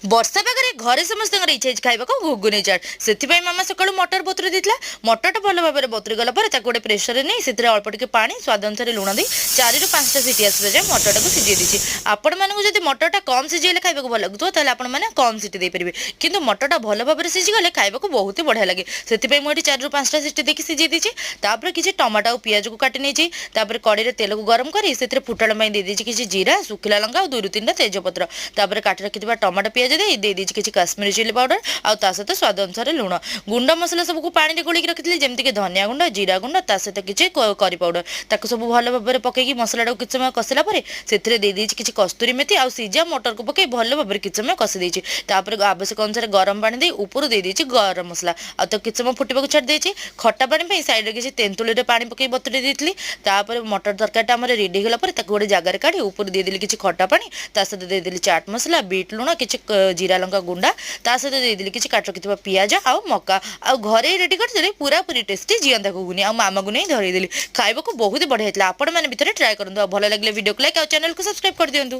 ବର୍ଷା ପାଗରେ ଘରେ ସମସ୍ତଙ୍କର ଇଚ୍ଛା ହେଇଛି ଖାଇବାକୁ ଘୁଗୁନି ଚାଟ୍। ସେଥିପାଇଁ ମାମା ସକାଳୁ ମଟର ବତୁରେଇ ଦେଇଥିଲା। ମଟରଟା ଭଲ ଭାବରେ ବତୁରି ଗଲା ପରେ ତାକୁ ଗୋଟେ ପ୍ରେସରରେ ନେଇ ସେଥିରେ ଅଳ୍ପ ଟିକେ ପାଣି ସ୍ୱାଦ ଅନୁସାରେ ଲୁଣ ଦେଇ 4ରୁ 5ଟା ସିଟି ଆସିବା ଯାଏ ମଟରଟାକୁ ସିଝେଇ ଦେଇଛି। ଆପଣମାନଙ୍କୁ ଯଦି ମଟରଟା କମ୍ ସିଝେଇଲେ ଖାଇବାକୁ ଭଲ ଲାଗୁଥିବ ତାହେଲେ ଆପଣମାନେ କମ୍ ସିଟି ଦେଇପାରିବେ, କିନ୍ତୁ ମଟରଟା ଭଲ ଭାବରେ ସିଝିଗଲେ ଖାଇବାକୁ ବହୁତ ବଢ଼ିଆ ଲାଗେ। ସେଥିପାଇଁ ମୁଁ ଏଠି 4ରୁ 5ଟା ସିଟି ଦେଇକି ସିଝେଇ ଦେଇଛି। ତାପରେ କିଛି ଟମାଟୋ ଆଉ ପିଆଜକୁ କାଟି ନେଇଛି। ତାପରେ କଡ଼େଇରେ ତେଲକୁ ଗରମ କରି ସେଥିରେ ଫୁଟଣ ପାଇଁ ଦେଇଦେଇଛି କିଛି ଜିରା, ଶୁଖିଲା ଲଙ୍କା ଆଉ 2ରୁ 3ଟା ତେଜପତ୍ର। ତାପରେ କାଟି ରଖିଥିବା ଟମାଟୋ ପିଆଜ ଦେଇଦେଇଛି କିଛି କାଶ୍ମୀରୀ ଚିଲି ପାଉଡର ଆଉ ତା ସହିତ ସ୍ୱାଦ ଅନୁସାରେ ଲୁଣ। ଗୁଣ୍ଡ ମସଲା ସବୁକୁ ପାଣିରେ ଗୋଳିକି ରଖିଥିଲି, ଯେମିତିକି ଧନିଆ ଗୁଣ୍ଡ, ଜିରା ଗୁଣ୍ଡ, ତା ସହିତ କିଛି କରି ପାଉଡର। ତାକୁ ସବୁ ଭଲ ଭାବରେ ପକେଇକି ମସଲାଟାକୁ କିଛି ସମୟ କଷିଲା ପରେ ସେଥିରେ ଦେଇଦେଇଛି କିଛି କସ୍ତୁରୀ ମେଥି ଆଉ ସିଝା ମଟରକୁ ପକେଇ ଭଲ ଭାବରେ କିଛି ସମୟ କଷି ଦେଇଛି। ତାପରେ ଆବଶ୍ୟକ ଅନୁସାରେ ଗରମ ପାଣି ଦେଇ ଉପରୁ ଦେଇଦେଇଛି ଗରମ ମସଲା ଆଉ ତାକୁ କିଛି ସମୟ ଫୁଟିବାକୁ ଛାଡ଼ି ଦେଇଛି। ଖଟା ପାଣି ପାଇଁ ସାଇଡରେ କିଛି ତେନ୍ତୁଳିରେ ପାଣି ପକେଇ ବତୁରେଇ ଦେଇଥିଲି। ତାପରେ ମଟର ତରକାରୀଟା ଆମର ରେଡି ହେଇଗଲା ପରେ ତାକୁ ଗୋଟେ ଜାଗାରେ କାଢି ଉପରୁ ଦେଇଦେଲି କିଛି ଖଟା ପାଣି, ତା ସହିତ ଦେଇଦେଲି ଚାଟ୍ ମସଲା, ବିଟ୍ ଲୁଣ, କିଛି ଜିରା ଲଙ୍କା ଗୁଣ୍ଡା, ତା ସହିତ ଦେଇଦେଲି କିଛି କାଟି ରଖିଥିବା ପିଆଜ ଆଉ ମକା। ଆଉ ଘରେ ରେଡି କରିଦେଲି ପୁରାପୁରି ଟେଷ୍ଟି ଜିଅନ୍ତା ଘୁଗୁନି। ଆଉ ମାମାକୁ ନେଇ ଧରେଇଦେଲି। ଖାଇବାକୁ ବହୁତ ବଢିଆ ହେଇଥିଲା। ଆପଣମାନେ ବି ଥରେ ଟ୍ରାଏ କରନ୍ତୁ। ଆଉ ଭଲ ଲାଗିଲେ ଭିଡିଓକୁ ଲାଇକ୍ ଆଉ ଚ୍ୟାନେଲକୁ ସବସ୍କ୍ରାଇବ କରିଦିଅନ୍ତୁ।